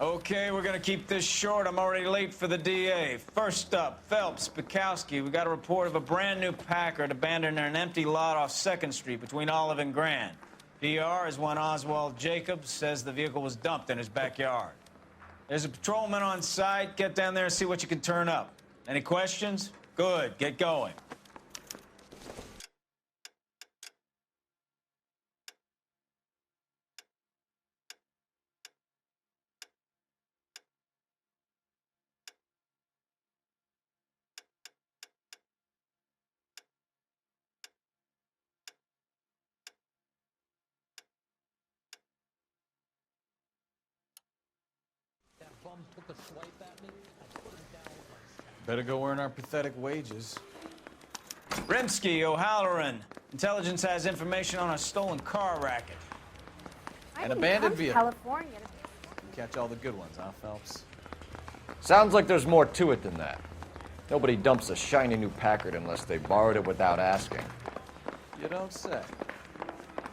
Okay, we're gonna keep this short. I'm already late for the DA. First up, Phelps, Bukowski. We got a report of a brand new Packard abandoned in an empty lot off 2nd Street between Olive and Grand. PR is one Oswald Jacobs says the vehicle was dumped in his backyard. There's a patrolman on site. Get down there and see what you can turn up. Any questions? Good, get going. Took a swipe at me. I put him down with my... Better go earn our pathetic wages. Rimsky, O'Halloran. Intelligence has information on a stolen car racket. An abandoned vehicle. California. You catch all the good ones, huh, Phelps? Sounds like there's more to it than that. Nobody dumps a shiny new Packard unless they borrowed it without asking. You don't say.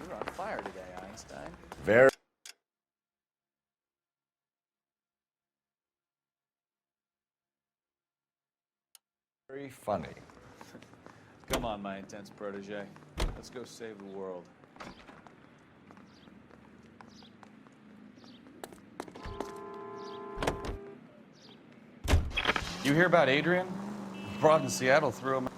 You're on fire today, Einstein. Very funny. Come on, my intense protege. Let's go save the world. You hear about Adrian? Broad in Seattle threw him.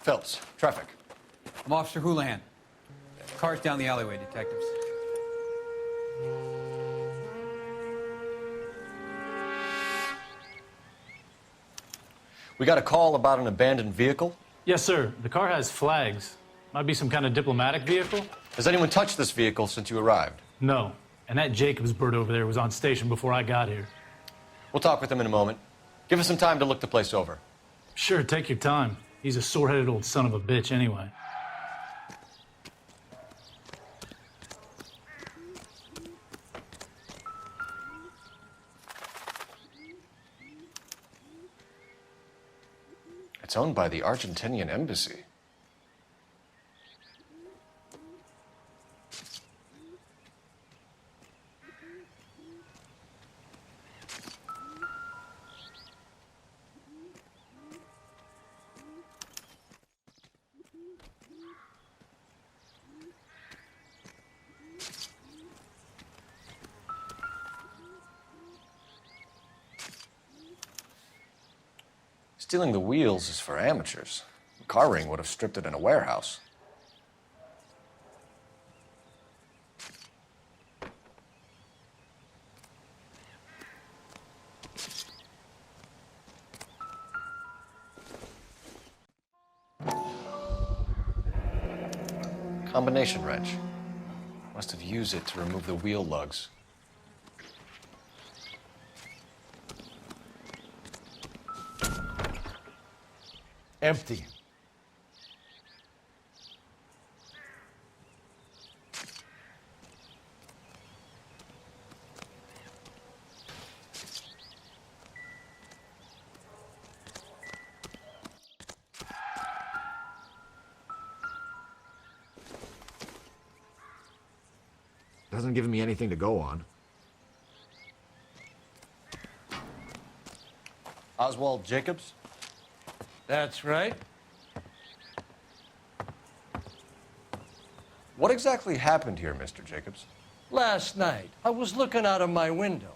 Phelps, traffic. I'm Officer Houlihan. Cars down the alleyway, detectives. We got a call about an abandoned vehicle. Yes, sir. The car has flags. Might be some kind of diplomatic vehicle. Has anyone touched this vehicle since you arrived? No. And that Jacobs bird over there was on station before I got here. We'll talk with him in a moment. Give us some time to look the place over. Sure, take your time. He's a sore-headed old son of a bitch anyway. It's owned by the Argentinian embassy. Stealing the wheels is for amateurs. The car ring would have stripped it in a warehouse. Combination wrench. Must have used it to remove the wheel lugs. Empty. Doesn't give me anything to go on. Oswald Jacobs? That's right. What exactly happened here, Mr. Jacobs? Last night, I was looking out of my window.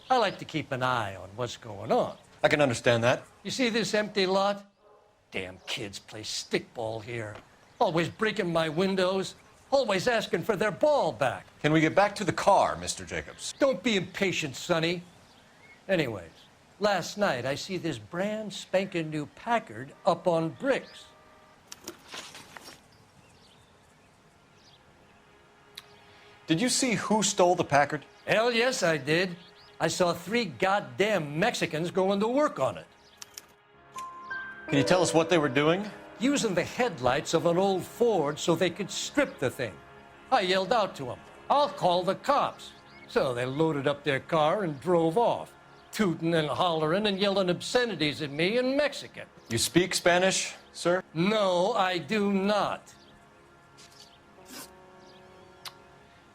I like to keep an eye on what's going on. I can understand that. You see this empty lot? Damn kids play stickball here. Always breaking my windows, always asking for their ball back. Can we get back to the car, Mr. Jacobs? Don't be impatient, Sonny. Anyways, last night I see this brand spanking new Packard up on bricks. Did you see who stole the Packard? Hell yes, I did. I saw 3 goddamn Mexicans going to work on it, Can you tell us what they were doing? using the headlights of an old Ford so they could strip the thing. I yelled out to them, "I'll call the cops." So they loaded up their car and drove off, tooting and hollering and yelling obscenities at me in Mexican. You speak Spanish, sir? No, I do not.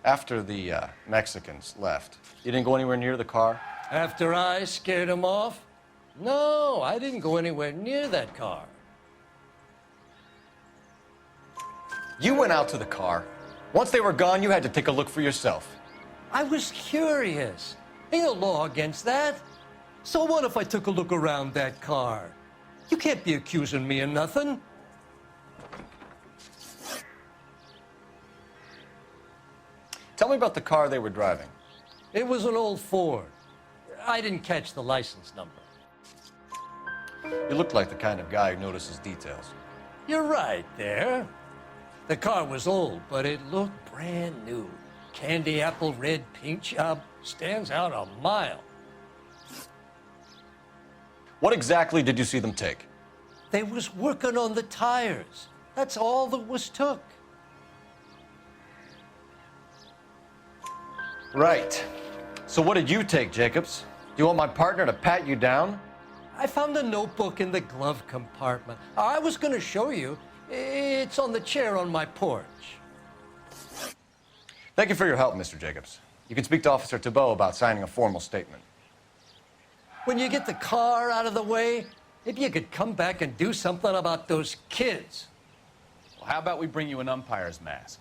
After the Mexicans left, you didn't go anywhere near the car? After I scared them off? No, I didn't go anywhere near that car. You went out to the car. Once they were gone, you had to take a look for yourself. I was curious. Ain't no law against that. So what if I took a look around that car? You can't be accusing me of nothing. Tell me about the car they were driving. It was an old Ford. I didn't catch the license number. You look like the kind of guy who notices details. You're right there. The car was old, but it looked brand new. Candy apple red paint job stands out a mile. What exactly did you see them take? They was working on the tires. That's all that was took. Right. So what did you take, Jacobs? Do you want my partner to pat you down? I found a notebook in the glove compartment. I was going to show you. It's on the chair on my porch. Thank you for your help, Mr. Jacobs. You can speak to Officer Thibault about signing a formal statement. When you get the car out of the way, maybe you could come back and do something about those kids. Well, how about we bring you an umpire's mask?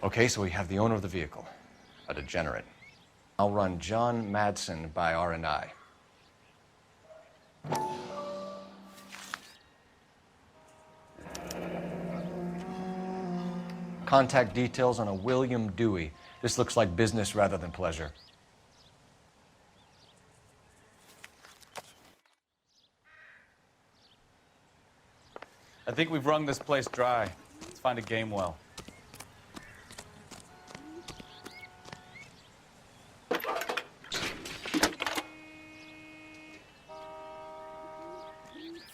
Okay, so we have the owner of the vehicle, a degenerate. I'll run John Madsen by R&I. Contact details on a William Dewey. This looks like business rather than pleasure. I think we've wrung this place dry. Let's find a game well.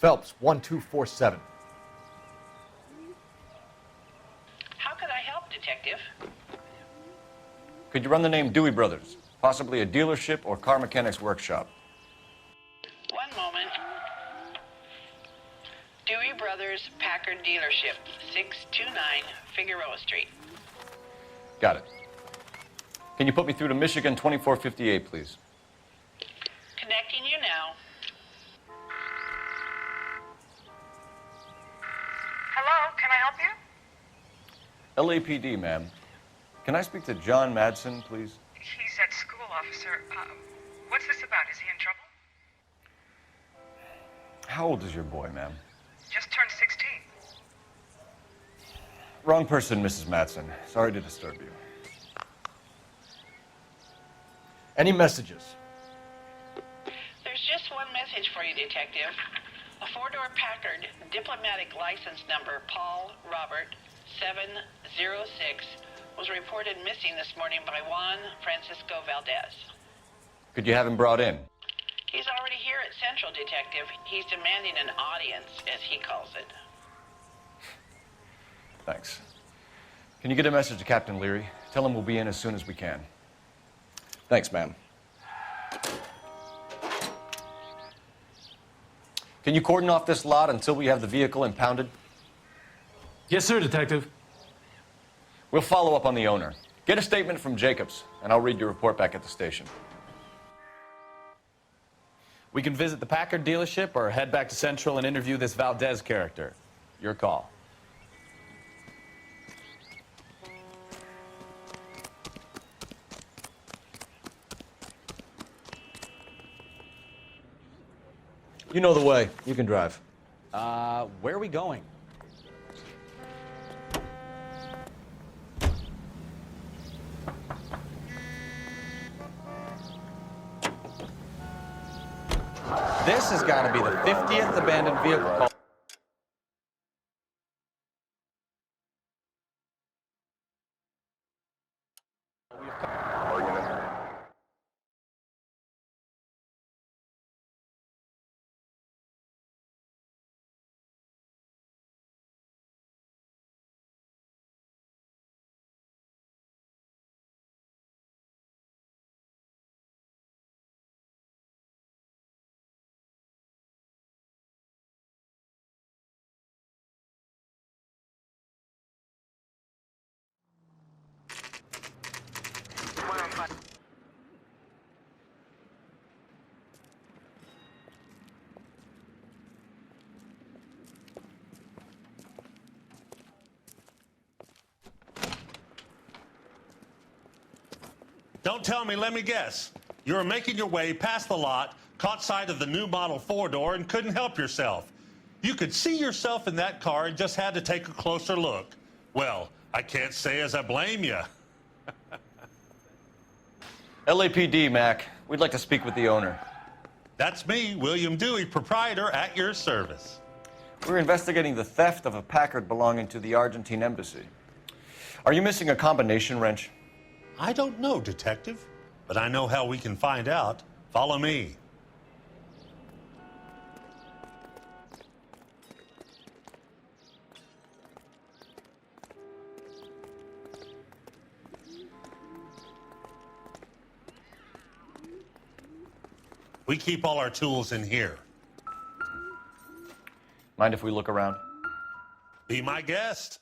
Phelps, 1247. How could I help, Detective? Could you run the name Dewey Brothers? Possibly a dealership or car mechanics workshop. One moment. Dewey Brothers Packard Dealership, 629 Figueroa Street. Got it. Can you put me through to Michigan 2458, please? Connecting you now. Hello, can I help you? LAPD, ma'am. Can I speak to John Madsen, please? He's at school, officer. What's this about? Is he in trouble? How old is your boy, ma'am? Just turned 16. Wrong person, Mrs. Madsen. Sorry to disturb you. Any messages? There's just one message for you, Detective. A four-door Packard, diplomatic license number Paul Robert 706, was reported missing this morning by Juan Francisco Valdez. Could you have him brought in? He's already here at Central, Detective. He's demanding an audience, as he calls it. Thanks. Can you get a message to Captain Leary? Tell him we'll be in as soon as we can. Thanks, ma'am. Can you cordon off this lot until we have the vehicle impounded? Yes, sir, Detective. We'll follow up on the owner. Get a statement from Jacobs, and I'll read your report back at the station. We can visit the Packard dealership or head back to Central and interview this Valdez character. Your call. You know the way. You can drive. Where are we going? This has got to be the 50th abandoned vehicle call. Don't tell me, let me guess. You were making your way past the lot, caught sight of the new model four-door, and couldn't help yourself. You could see yourself in that car and just had to take a closer look. Well, I can't say as I blame you. LAPD, Mac. We'd like to speak with the owner. That's me, William Dewey, proprietor, at your service. We're investigating the theft of a Packard belonging to the Argentine embassy. Are you missing a combination wrench? I don't know, Detective, but I know how we can find out. Follow me. We keep all our tools in here. Mind if we look around? Be my guest.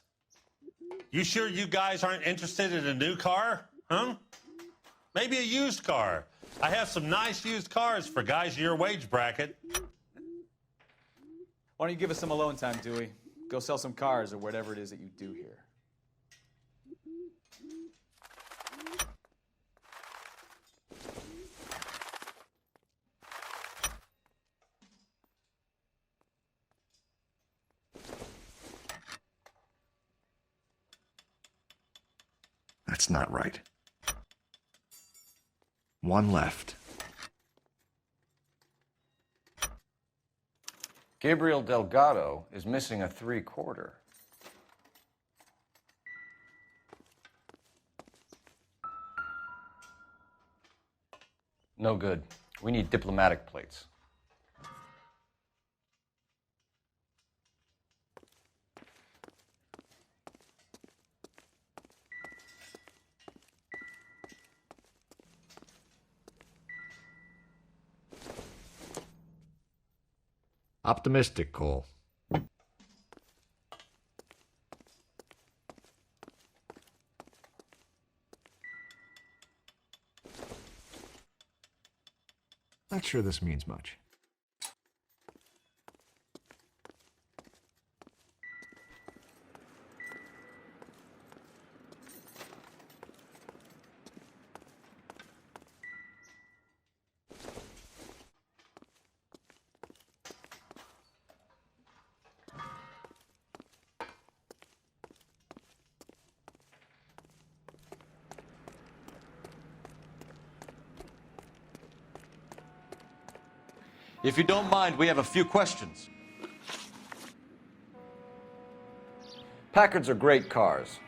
You sure you guys aren't interested in a new car? Huh? Maybe a used car. I have some nice used cars for guys in your wage bracket. Why don't you give us some alone time, Dewey? Go sell some cars or whatever it is that you do here. That's not right. One left. Gabriel Delgado is missing a 3/4. No good. We need diplomatic plates. Optimistic, Cole. Not sure this means much. If you don't mind, we have a few questions. Packards are great cars,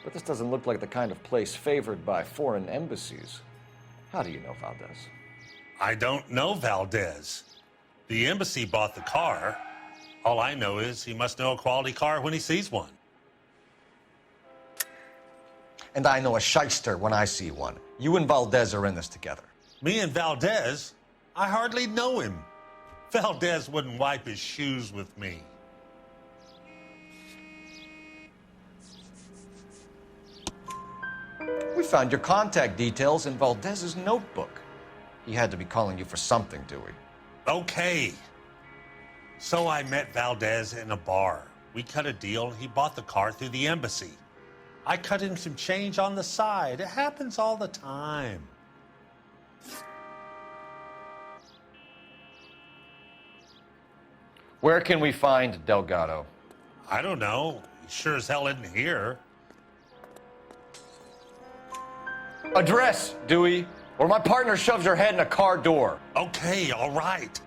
but this doesn't look like the kind of place favored by foreign embassies. How do you know Valdez? I don't know Valdez. The embassy bought the car. All I know is he must know a quality car when he sees one. And I know a shyster when I see one. You and Valdez are in this together. Me and Valdez? I hardly know him. Valdez wouldn't wipe his shoes with me. We found your contact details in Valdez's notebook. He had to be calling you for something, Dewey. Okay. So I met Valdez in a bar. We cut a deal. He bought the car through the embassy. I cut him some change on the side. It happens all the time. Where can we find Delgado? I don't know. He sure as hell isn't here. Address, Dewey, or my partner shoves your head in a car door. Okay, all right.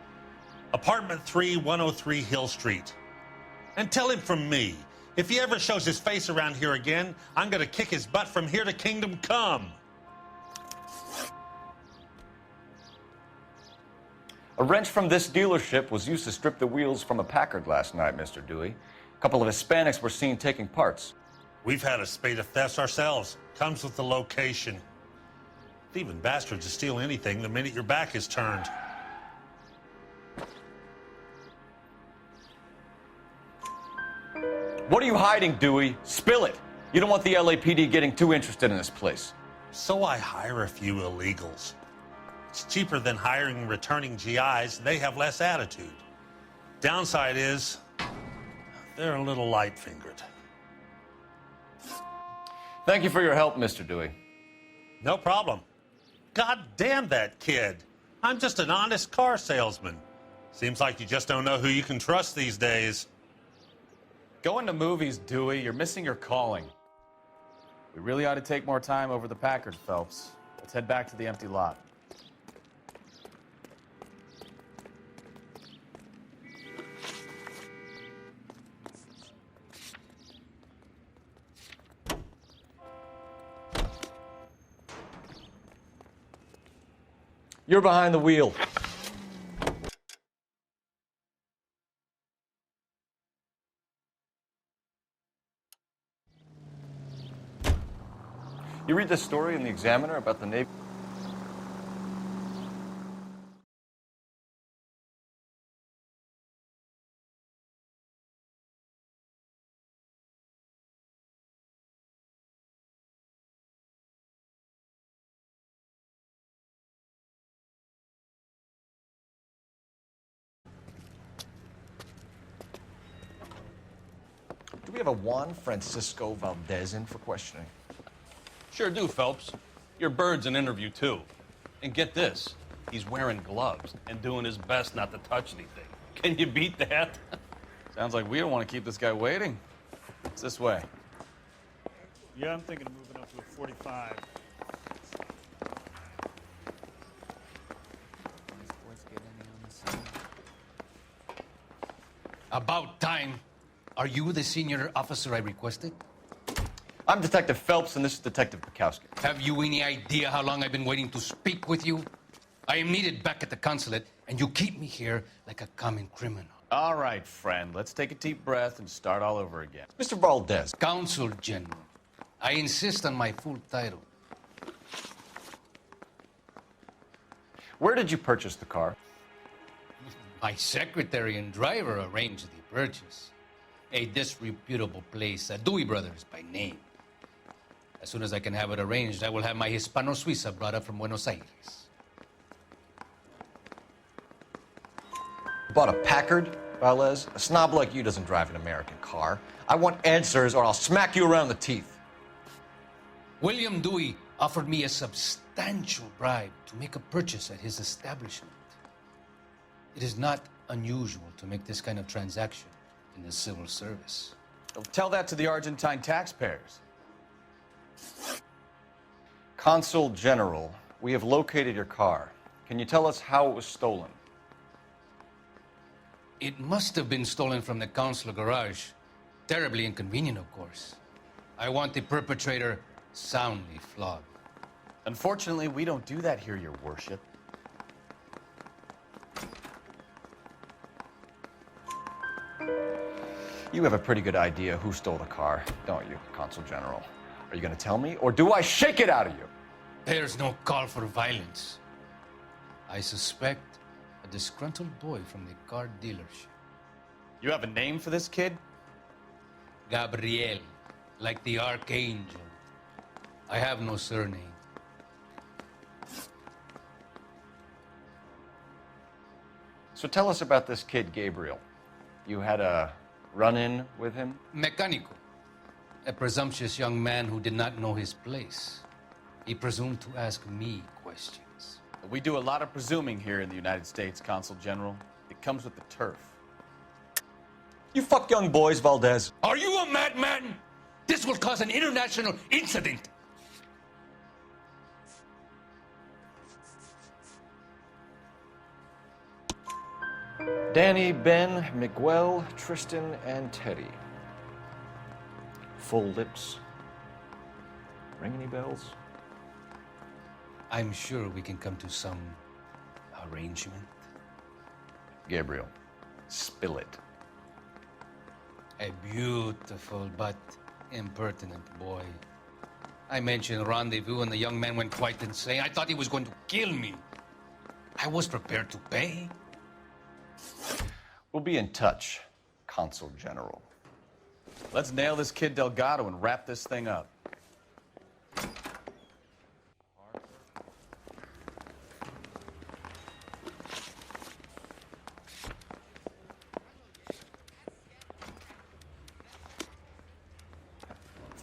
Apartment 3, 103 Hill Street. And tell him from me, if he ever shows his face around here again, I'm gonna kick his butt from here to Kingdom Come. A wrench from this dealership was used to strip the wheels from a Packard last night, Mr. Dewey. A couple of Hispanics were seen taking parts. We've had a spate of thefts ourselves. Comes with the location. Thieving bastards to steal anything the minute your back is turned. What are you hiding, Dewey? Spill it. You don't want the LAPD getting too interested in this place. So I hire a few illegals. It's cheaper than hiring returning GIs. They have less attitude. Downside is, they're a little light-fingered. Thank you for your help, Mr. Dewey. No problem. God damn that kid. I'm just an honest car salesman. Seems like you just don't know who you can trust these days. Going to movies, Dewey. You're missing your calling. We really ought to take more time over the Packard, Phelps. Let's head back to the empty lot. You're behind the wheel. You read this story in the Examiner about the Navy? Do we have a Juan Francisco Valdez in for questioning? Sure do, Phelps. Your bird's an interview, too. And get this, he's wearing gloves and doing his best not to touch anything. Can you beat that? Sounds like we don't want to keep this guy waiting. It's this way. Yeah, I'm thinking of moving up to a 45. About time. Are you the senior officer I requested? I'm Detective Phelps, and this is Detective Bukowski. Have you any idea how long I've been waiting to speak with you? I am needed back at the consulate, and you keep me here like a common criminal. All right, friend. Let's take a deep breath and start all over again. Mr. Valdez. Consul General. I insist on my full title. Where did you purchase the car? My secretary and driver arranged the purchase. A disreputable place, Dewey Brothers by name. As soon as I can have it arranged, I will have my Hispano Suiza brought up from Buenos Aires. Bought a Packard, Valdez? A snob like you doesn't drive an American car. I want answers or I'll smack you around the teeth. William Dewey offered me a substantial bribe to make a purchase at his establishment. It is not unusual to make this kind of transaction in the civil service. Tell that to the Argentine taxpayers. Consul General, we have located your car. Can you tell us how it was stolen? It must have been stolen from the consular garage. Terribly inconvenient, of course. I want the perpetrator soundly flogged. Unfortunately, we don't do that here, Your Worship. You have a pretty good idea who stole the car, don't you, Consul General? Are you going to tell me, or do I shake it out of you? There's no call for violence. I suspect a disgruntled boy from the car dealership. You have a name for this kid? Gabriel, like the archangel. I have no surname. So tell us about this kid, Gabriel. You had a run-in with him? Mecánico. A presumptuous young man who did not know his place. He presumed to ask me questions. We do a lot of presuming here in the United States, Consul General. It comes with the turf. You fuck young boys, Valdez. Are you a madman? This will cause an international incident. Danny, Ben, Miguel, Tristan, and Teddy. Full lips. Ring any bells? I'm sure we can come to some arrangement. Gabriel, spill it. A beautiful but impertinent boy. I mentioned rendezvous and the young man went quite insane. I thought he was going to kill me. I was prepared to pay. We'll be in touch, Consul General. Let's nail this kid Delgado and wrap this thing up.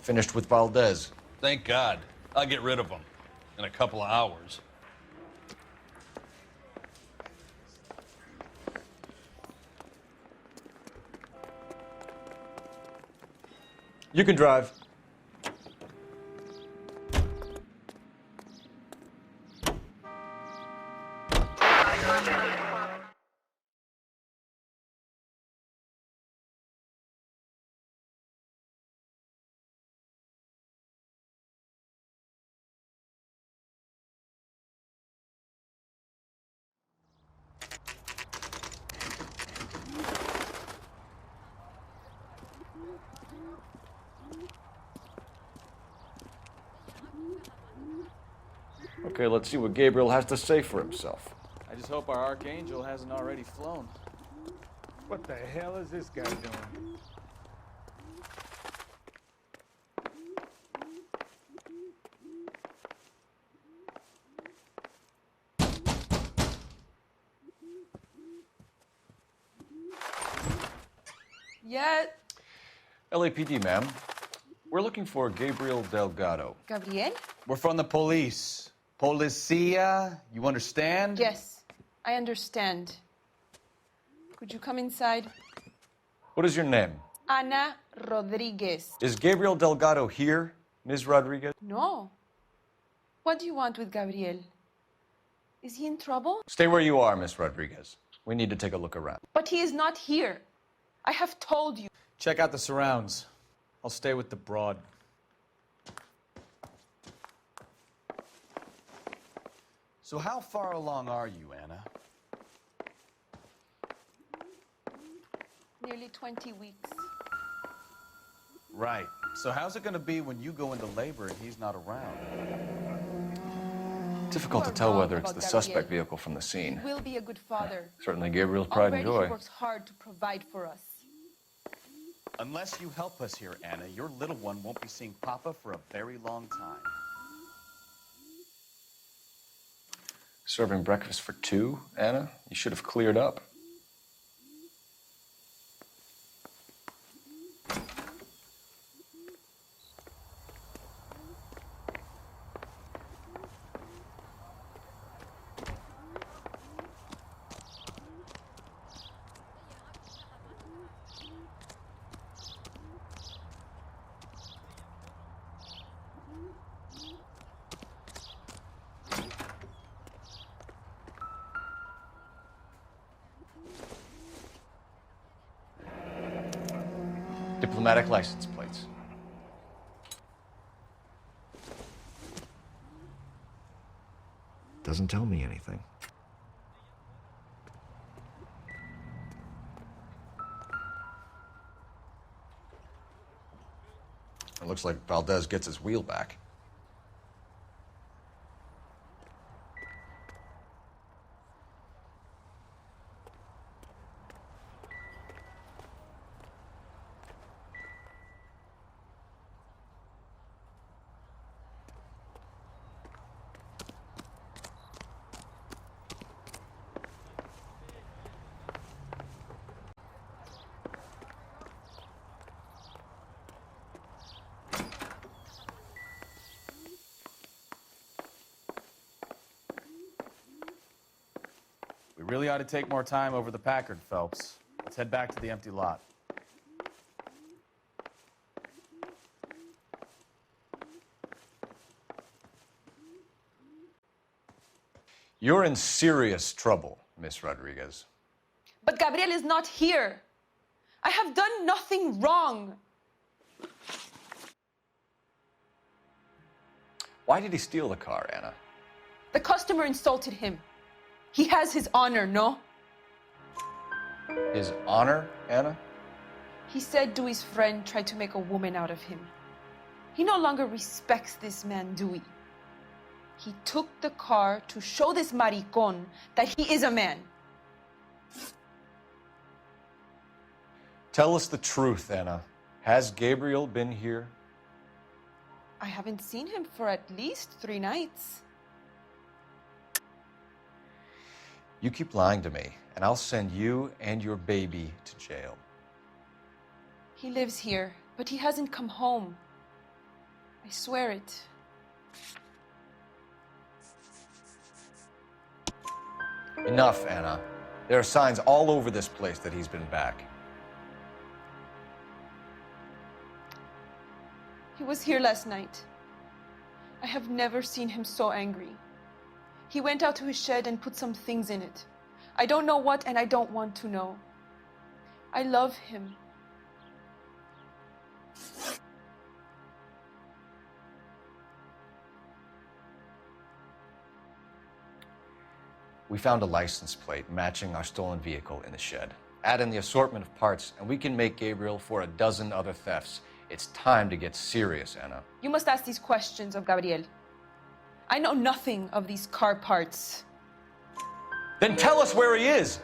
Finished with Valdez. Thank God. I'll get rid of him in a couple of hours. You can drive. Okay, let's see what Gabriel has to say for himself. I just hope our Archangel hasn't already flown. What the hell is this guy doing? Yeah. LAPD, ma'am. We're looking for Gabriel Delgado. Gabriel? We're from the police. Policia, you understand? Yes, I understand. Could you come inside? What is your name? Ana Rodriguez. Is Gabriel Delgado here, Ms. Rodriguez? No. What do you want with Gabriel? Is he in trouble? Stay where you are, Ms. Rodriguez. We need to take a look around. But he is not here. I have told you. Check out the surrounds. I'll stay with the broad. So how far along are you, Anna? Nearly 20 weeks. Right. So how's it going to be when you go into labor and he's not around? Difficult to tell whether it's the suspect vehicle from the scene. He will be a good father. Certainly Gabriel's pride and Already joy. he works hard to provide for us. Unless you help us here, Anna, your little one won't be seeing Papa for a very long time. Serving breakfast for two, Anna? You should have cleared up. Diplomatic license plates. Doesn't tell me anything. It looks like Valdez gets his wheel back. We really ought to take more time over the Packard, Phelps. Let's head back to the empty lot. You're in serious trouble, Miss Rodriguez. But Gabriel is not here. I have done nothing wrong. Why did he steal the car, Anna? The customer insulted him. He has his honor, no? His honor, Anna? He said Dewey's friend tried to make a woman out of him. He no longer respects this man, Dewey. He took the car to show this maricón that he is a man. Tell us the truth, Anna. Has Gabriel been here? I haven't seen him for at least 3 nights. You keep lying to me, and I'll send you and your baby to jail. He lives here, but he hasn't come home. I swear it. Enough, Anna. There are signs all over this place that he's been back. He was here last night. I have never seen him so angry. He went out to his shed and put some things in it. I don't know what, and I don't want to know. I love him. We found a license plate matching our stolen vehicle in the shed. Add in the assortment of parts, and we can make Gabriel for a dozen other thefts. It's time to get serious, Anna. You must ask these questions of Gabriel. I know nothing of these car parts. Then tell us where he is!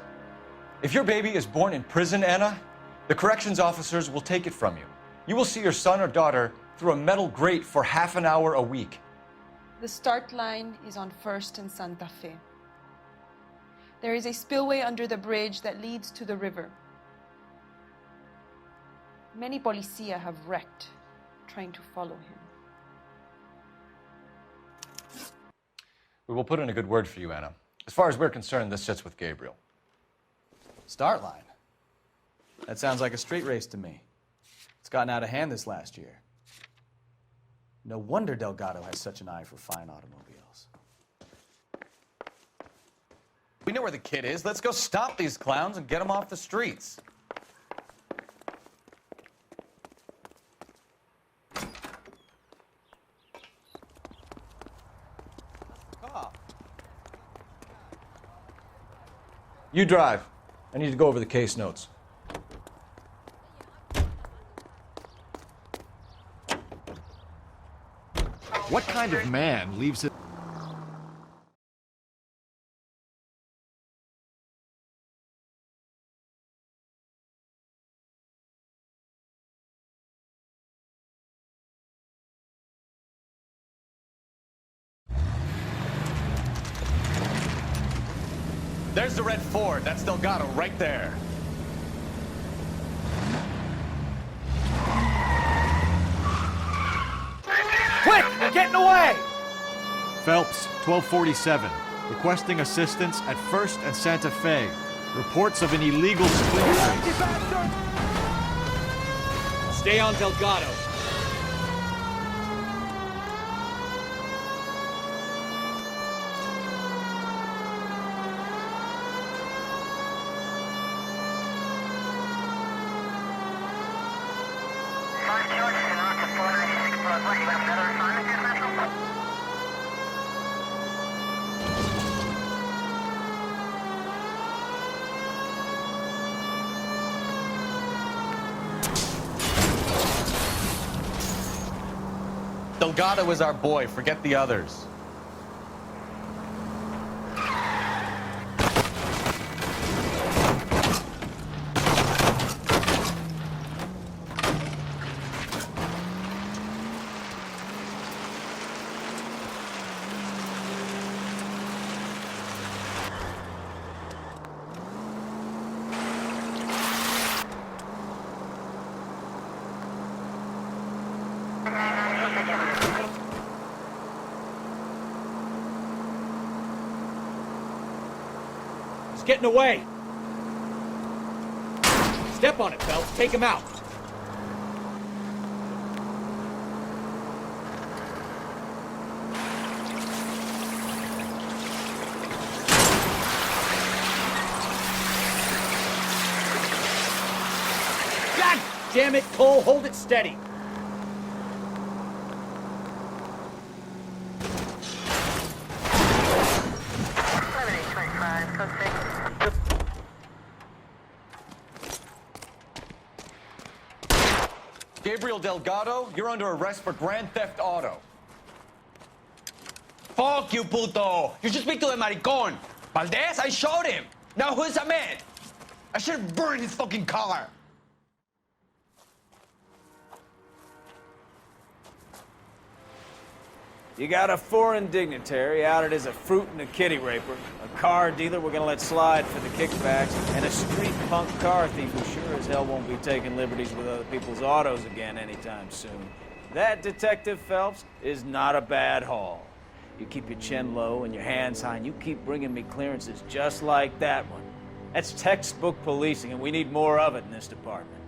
If your baby is born in prison, Anna, the corrections officers will take it from you. You will see your son or daughter through a metal grate for half an hour a week. The start line is on 1st and Santa Fe. There is a spillway under the bridge that leads to the river. Many policia have wrecked trying to follow him. We will put in a good word for you, Anna. As far as we're concerned, this sits with Gabriel. Start line. That sounds like a street race to me. It's gotten out of hand this last year. No wonder Delgado has such an eye for fine automobiles. We know where the kid is. Let's go stop these clowns and get them off the streets. You drive. I need to go over the case notes. What kind of man leaves it? There's the red Ford. That's Delgado right there. Quick! They're getting away! Phelps, 1247. Requesting assistance at 1st and Santa Fe. Reports of an illegal split race. Stay on Delgado. Delgado is our boy. Forget the others. He's getting away. Step on it, Phelps. Take him out. Damn it, Cole, hold it steady. Gabriel Delgado, you're under arrest for grand theft auto. Fuck you, puto! You should speak to the maricon. Valdez, I showed him. Now who's a man? I should have burned his fucking car. You got a foreign dignitary outed as a fruit and a kitty raper, a car dealer we're gonna let slide for the kickbacks, and a street punk car thief who sure as hell won't be taking liberties with other people's autos again anytime soon. That, Detective Phelps, is not a bad haul. You keep your chin low and your hands high, and you keep bringing me clearances just like that one. That's textbook policing, and we need more of it in this department.